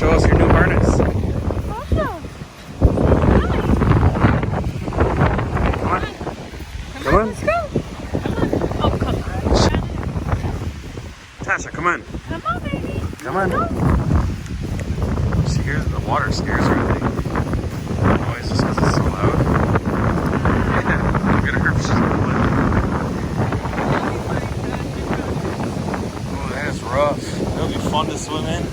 show us your new harness. Tasha. Come on. Let's go. Oh, come on. Tasha, come on. Come on, baby. Come on. She hears the water scares her, I think. The noise just because it's so loud. Yeah, look at her. She's going. Oh, that is rough. That'll be fun to swim in.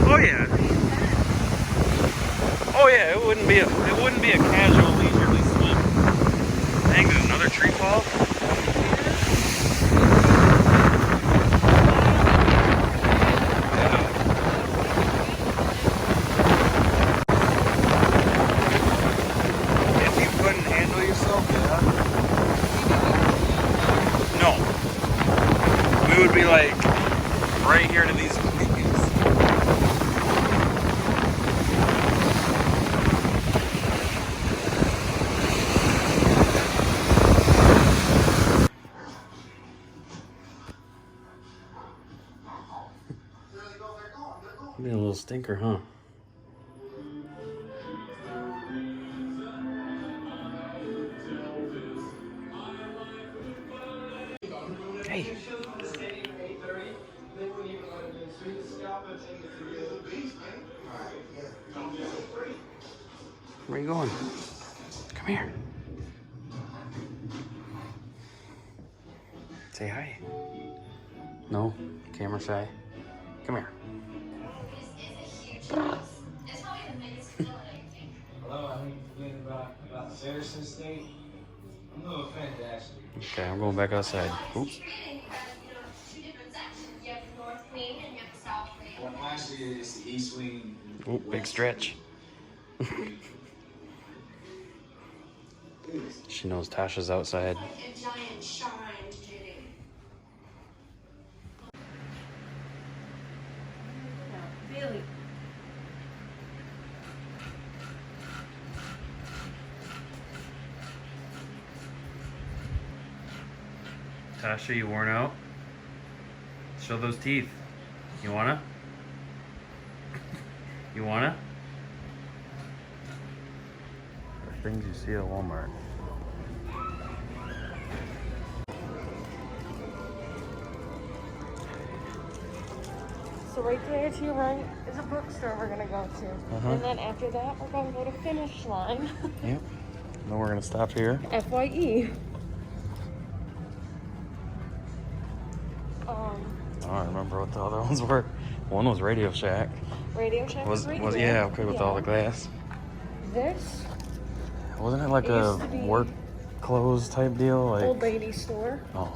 Oh yeah. Oh yeah, it wouldn't be a casual leisurely swim. Dang, did another tree fall? If you couldn't handle yourself, yeah. No. We would be like right here to these please. Be a little stinker, huh? Hey. Where are you going? Come here. Say hi. No? Camera shy? Come here. Hello, I think you're thinking about Saracen State. I'm a little offended, actually. Okay, I'm going back outside. Oops. Well, actually, it's the East Wing. Oh, big stretch. She knows Tasha's outside. Billy. Tasha, you worn out? Show those teeth. You wanna? You wanna? The things you see at Walmart. So right there to your right is a bookstore we're gonna go to. And then after that, we're gonna go to Finish Line. Yep. Then we're gonna stop here. FYE. I don't remember what the other ones were. One was Radio Shack. Radio Shack Was right yeah, there. okay, with all the glass. This Wasn't it like It a used to be work clothes type deal? Like old lady store. oh,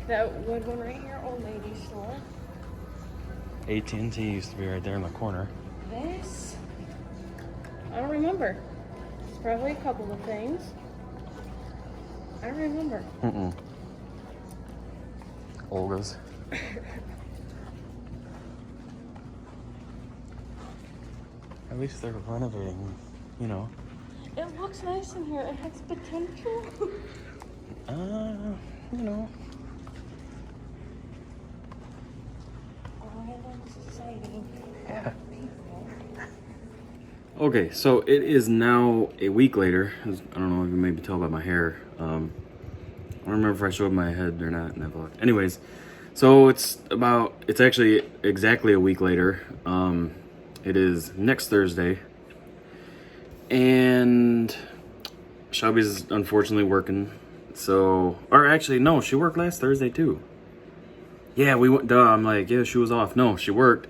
That wood one right here, old lady store. AT&T used to be right there in the corner. This, I don't remember. It's probably a couple of things. I don't remember. Olga's. At least they're renovating, you know. It looks nice in here. It has potential. You know. Yeah. Okay, so it is now a week later. I don't know if you maybe tell by my hair. I don't remember if I showed my head or not in that vlog. Anyways, so it's actually exactly a week later. It is next Thursday. And Shelby's unfortunately working. So, or actually, no, she worked last Thursday too. Yeah, we went, duh, I'm like, yeah, she was off. No, she worked.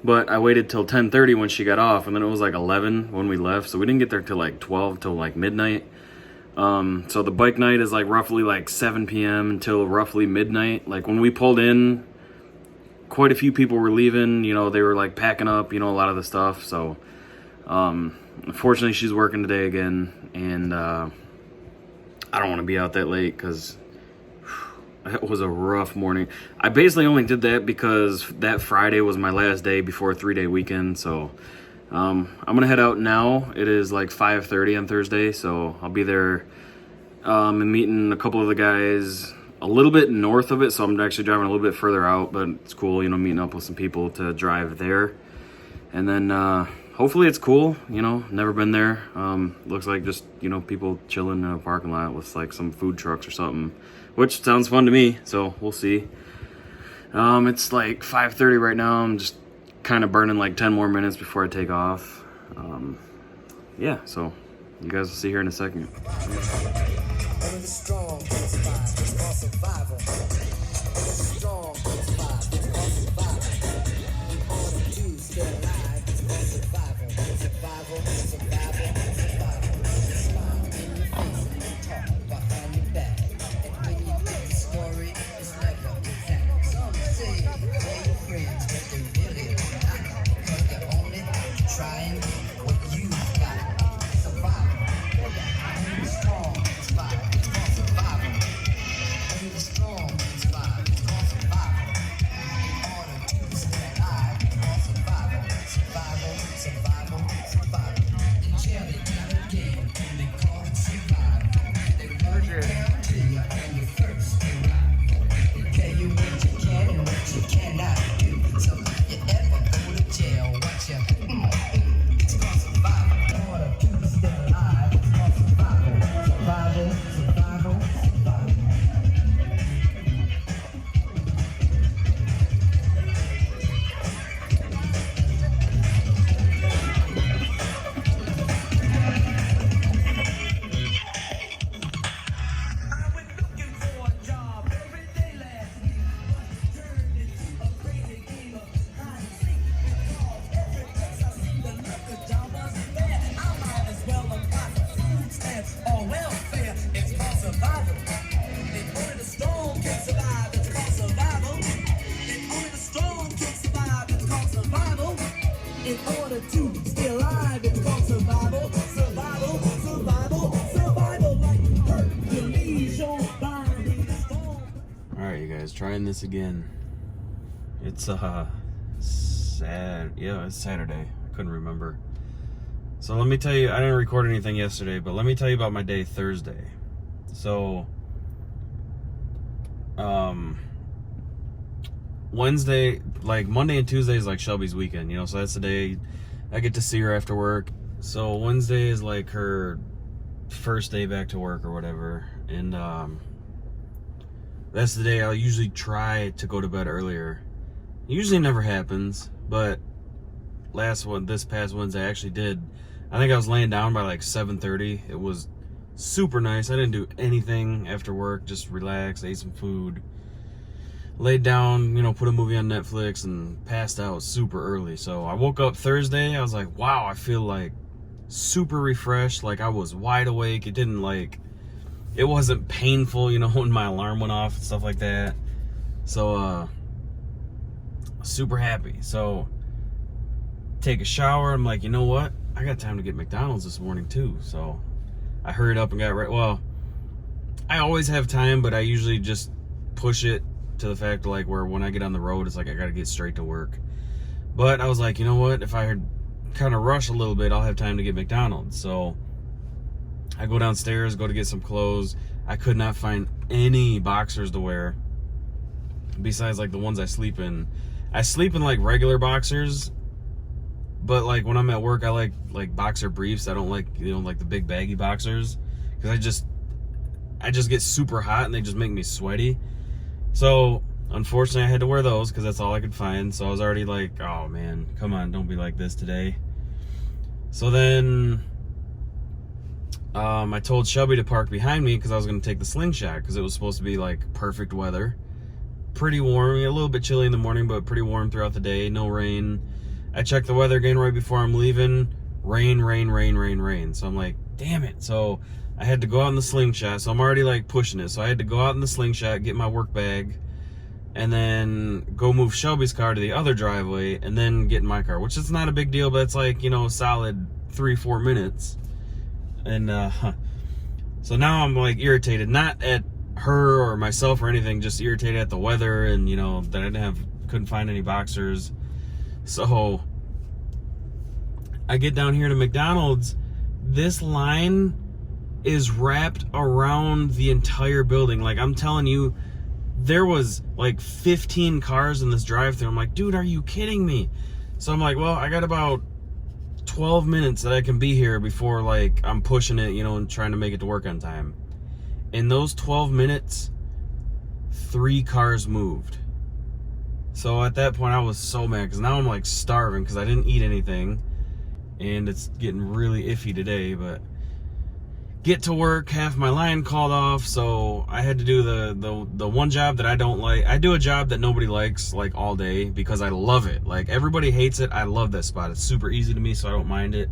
But I waited till 10:30 when she got off, and then it was like 11 when we left. So we didn't get there till like 12, till like midnight. So the bike night is like roughly like 7 p.m. until roughly midnight. Like when we pulled in, quite a few people were leaving. You know, they were like packing up, you know, a lot of the stuff. So unfortunately, she's working today again, and I don't want to be out that late because that was a rough morning. I basically only did that because that Friday was my last day before a 3-day weekend. So I'm gonna head out now. It is like 5:30 on Thursday, so I'll be there and meeting a couple of the guys a little bit north of it, so I'm actually driving a little bit further out, but it's cool, you know, meeting up with some people to drive there. And then hopefully it's cool, you know, never been there. Looks like just, you know, people chilling in a parking lot with like some food trucks or something, which sounds fun to me, so we'll see. It's like 5:30 right now. I'm just kind of burning like 10 more minutes before I take off. Yeah, so you guys will see here in a second. Trying this again. It's it's Saturday. I couldn't remember. So let me tell you, I didn't record anything yesterday, but let me tell you about my day Thursday. So Wednesday, like Monday and Tuesday is like Shelby's weekend, you know, so that's the day I get to see her after work. So Wednesday is like her first day back to work or whatever, and that's the day I'll usually try to go to bed earlier. It usually never happens, but this past Wednesday I actually did. I think I was laying down by like 7:30. It was super nice. I didn't do anything after work, just relaxed, ate some food, laid down, you know, put a movie on Netflix, and passed out super early. So I woke up Thursday, I was like, wow, I feel like super refreshed, like I was wide awake. It wasn't painful, you know, when my alarm went off and stuff like that. So, super happy. So, take a shower. I'm like, you know what? I got time to get McDonald's this morning too. So, I hurried up and got ready. Well, I always have time, but I usually just push it to the fact like where when I get on the road, it's like I got to get straight to work. But I was like, you know what? If I kind of rush a little bit, I'll have time to get McDonald's. So, I go downstairs, go to get some clothes. I could not find any boxers to wear besides like the ones I sleep in. I sleep in like regular boxers, but like when I'm at work, I like boxer briefs. I don't like, you know, like the big baggy boxers, because I just get super hot and they just make me sweaty. So unfortunately I had to wear those because that's all I could find. So I was already like, oh man, come on, don't be like this today. So then I told Shelby to park behind me because I was going to take the slingshot, because it was supposed to be like perfect weather. Pretty warm, a little bit chilly in the morning, but pretty warm throughout the day, no rain. I checked the weather again right before I'm leaving. Rain, rain, rain, rain, rain. So I'm like, damn it. So I had to go out in the slingshot. So I'm already like pushing it. So I had to go out in the slingshot, get my work bag, and then go move Shelby's car to the other driveway, and then get in my car, which is not a big deal, but it's like, you know, solid 3-4 minutes. And so now I'm like irritated, not at her or myself or anything, just irritated at the weather, and you know that I couldn't find any boxers. So I get down here to McDonald's. This line is wrapped around the entire building. Like, I'm telling you, there was like 15 cars in this drive-thru. I'm like, dude, are you kidding me? So I'm like, well, I got about 12 minutes that I can be here before like I'm pushing it, you know, and trying to make it to work on time. In those 12 minutes, 3 cars moved. So at that point I was so mad because now I'm like starving because I didn't eat anything, and it's getting really iffy today. But get to work, half my line called off, so I had to do the one job that I don't like. I do a job that nobody likes like all day because I love it. Like everybody hates it. I love that spot. It's super easy to me, so I don't mind it.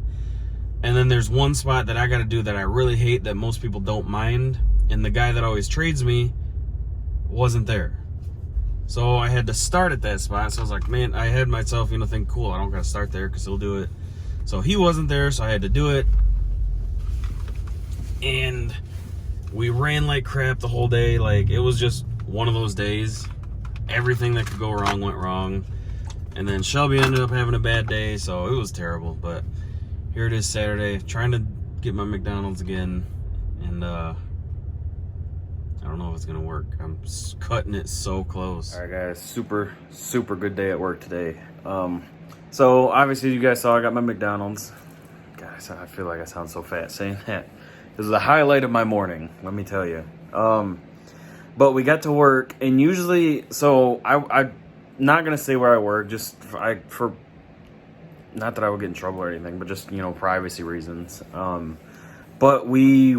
And then there's one spot that I got to do that I really hate that most people don't mind, and the guy that always trades me wasn't there. So I had to start at that spot. So I was like, man, I had myself, you know, think, cool, I don't got to start there because he'll do it. So he wasn't there, so I had to do it. And we ran like crap the whole day. Like, it was just one of those days. Everything that could go wrong went wrong. And then Shelby ended up having a bad day, so it was terrible. But here it is Saturday, trying to get my McDonald's again. And I don't know if it's gonna work. I'm cutting it so close. All right, guys, super good day at work today. So obviously you guys saw I got my McDonald's. Guys, I feel like I sound so fat saying that. This is the highlight of my morning, let me tell you. But we got to work, and usually, so I'm not gonna say where I work, just for not that I would get in trouble or anything, but just, you know, privacy reasons. But we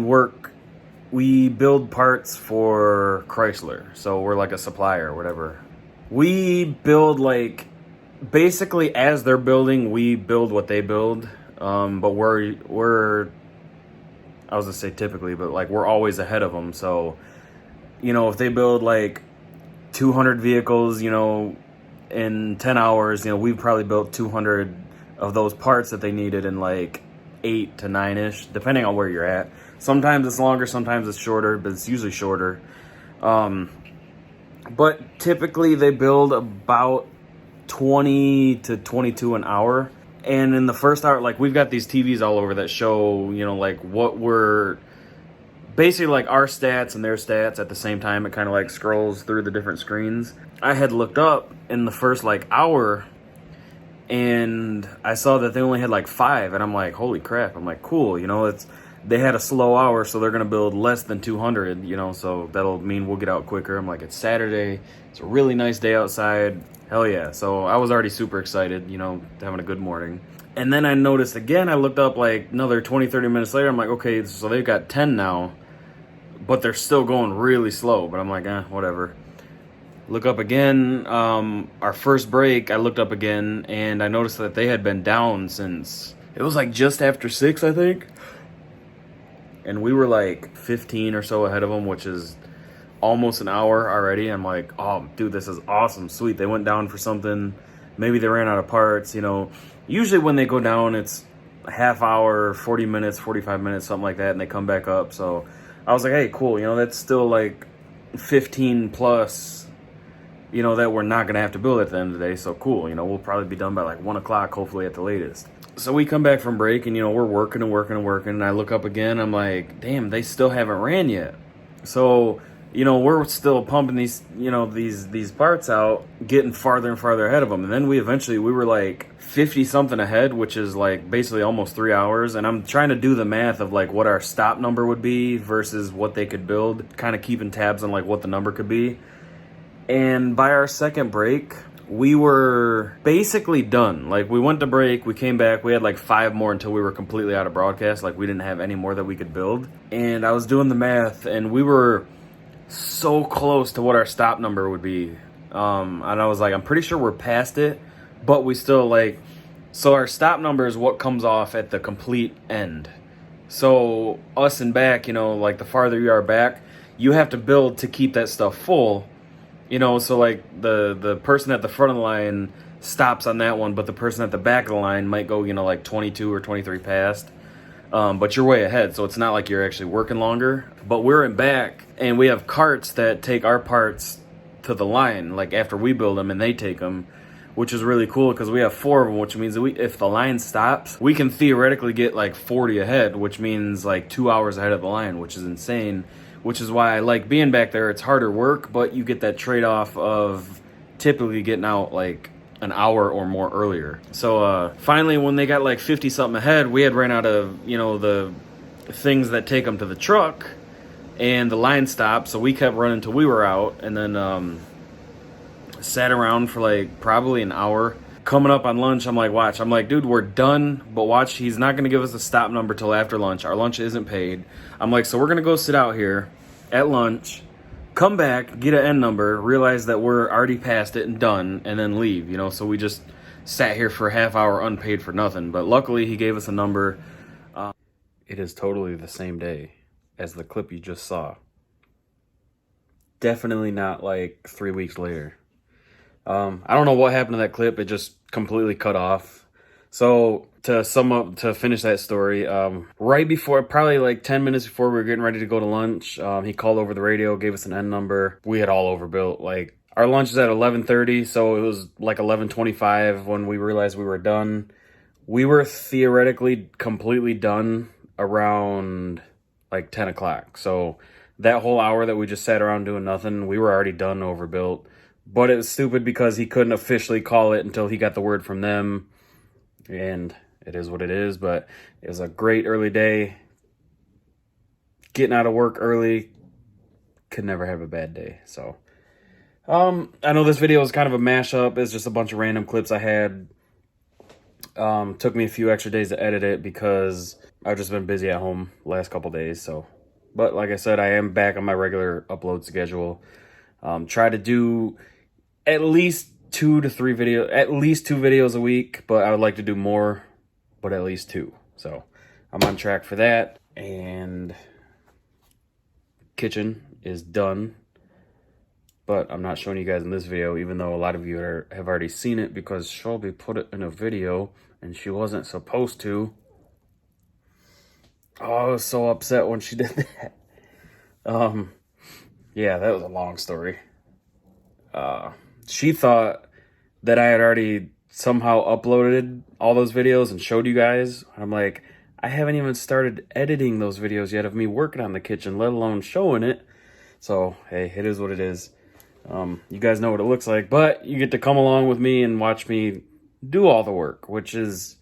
build parts for Chrysler, so we're like a supplier or whatever. We build, like, basically as they're building, we build what they build. But we're I was gonna say typically, but like we're always ahead of them. So, you know, if they build like 200 vehicles, you know, in 10 hours, you know, we've probably built 200 of those parts that they needed in like 8 to 9-ish, depending on where you're at. Sometimes it's longer, sometimes it's shorter, but it's usually shorter. But typically they build about 20 to 22 an hour. And in the first hour, like, we've got these TVs all over that show, you know, like what we're basically like our stats and their stats at the same time. It kind of like scrolls through the different screens. I had looked up in the first like hour, and I saw that they only had like 5, and I'm like, holy crap. I'm like, cool, you know, they had a slow hour, so they're gonna build less than 200, you know, so that'll mean we'll get out quicker. I'm like, it's Saturday, it's a really nice day outside, hell yeah. So I was already super excited, you know, having a good morning. And then I noticed again, I looked up like another 20-30 minutes later, I'm like, okay, so they've got 10 now, but they're still going really slow. But I'm like, whatever. Look up again, our first break, I looked up again, and I noticed that they had been down since, it was like just after 6, I think. And we were like 15 or so ahead of them, which is almost an hour already. I'm like, oh, dude, this is awesome. Sweet. They went down for something. Maybe they ran out of parts, you know. Usually when they go down, it's a half hour, 40 minutes, 45 minutes, something like that, and they come back up. So I was like, hey, cool. You know, that's still like 15 plus, you know, that we're not going to have to build at the end of the day. So cool. You know, we'll probably be done by like 1 o'clock, hopefully at the latest. So we come back from break, and, you know, we're working and working and working. And I look up again. I'm like, damn, they still haven't ran yet. So, you know, we're still pumping these, you know, these parts out, getting farther and farther ahead of them. And then we were like 50 something ahead, which is like basically almost 3 hours. And I'm trying to do the math of like what our stop number would be versus what they could build, kind of keeping tabs on like what the number could be. And by our second break, we were basically done. Like, we went to break, we came back, we had like 5 more until we were completely out of broadcast. Like, we didn't have any more that we could build. And I was doing the math, and we were so close to what our stop number would be. And I was like, I'm pretty sure we're past it, but we still like, so our stop number is what comes off at the complete end. So us and back, you know, like the farther you are back, you have to build to keep that stuff full. You know, so like the person at the front of the line stops on that one, but the person at the back of the line might go, you know, like 22 or 23 past. But you're way ahead, so it's not like you're actually working longer. But we're in back, and we have carts that take our parts to the line, like after we build them and they take them, which is really cool because we have 4 of them, which means that if the line stops, we can theoretically get like 40 ahead, which means like 2 hours ahead of the line, which is insane. which is why I like being back there. It's harder work, but you get that trade-off of typically getting out like an hour or more earlier. So finally, when they got like 50 something ahead, we had ran out of, you know, the things that take them to the truck, and the line stopped, so we kept running till we were out, and then sat around for like probably an hour. Coming up on lunch, I'm like, watch. I'm like, dude, we're done, but watch, he's not going to give us a stop number till after lunch. Our lunch isn't paid. I'm like, so we're going to go sit out here at lunch, come back, get an N number, realize that we're already past it and done, and then leave, you know? So we just sat here for a half hour unpaid for nothing. But luckily, he gave us a number. It is totally the same day as the clip you just saw. Definitely not like 3 weeks later. I don't know what happened to that clip. It just completely cut off. So to sum up, to finish that story, right before, probably like 10 minutes before we were getting ready to go to lunch, he called over the radio, gave us an N number. We had all overbuilt. Like, our lunch is at 11:30, so it was like 11:25 when we realized we were done. We were theoretically completely done around like 10 o'clock. So that whole hour that we just sat around doing nothing, we were already done overbuilt. But it was stupid because he couldn't officially call it until he got the word from them. And it is what it is. But it was a great early day. Getting out of work early could never have a bad day. So I know this video is kind of a mashup. It's just a bunch of random clips I had. Took me a few extra days to edit it because I've just been busy at home last couple days. So, but like I said, I am back on my regular upload schedule. Try to do at least 2 to 3 videos, at least 2 videos a week, but I would like to do more, but at least 2. So I'm on track for that. And kitchen is done, but I'm not showing you guys in this video, even though a lot of you have already seen it because Shelby put it in a video and she wasn't supposed to. Oh, I was so upset when she did that. Yeah, that was a long story. She thought that I had already somehow uploaded all those videos and showed you guys. I'm like, I haven't even started editing those videos yet of me working on the kitchen, let alone showing it. So, hey, it is what it is. You guys know what it looks like, but you get to come along with me and watch me do all the work, which is,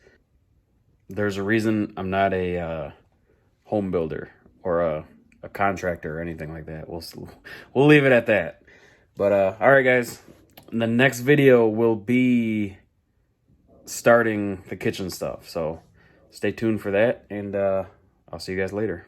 there's a reason I'm not a home builder or a contractor or anything like that. We'll leave it at that. But all right, guys, the next video will be starting the kitchen stuff, so stay tuned for that, and I'll see you guys later.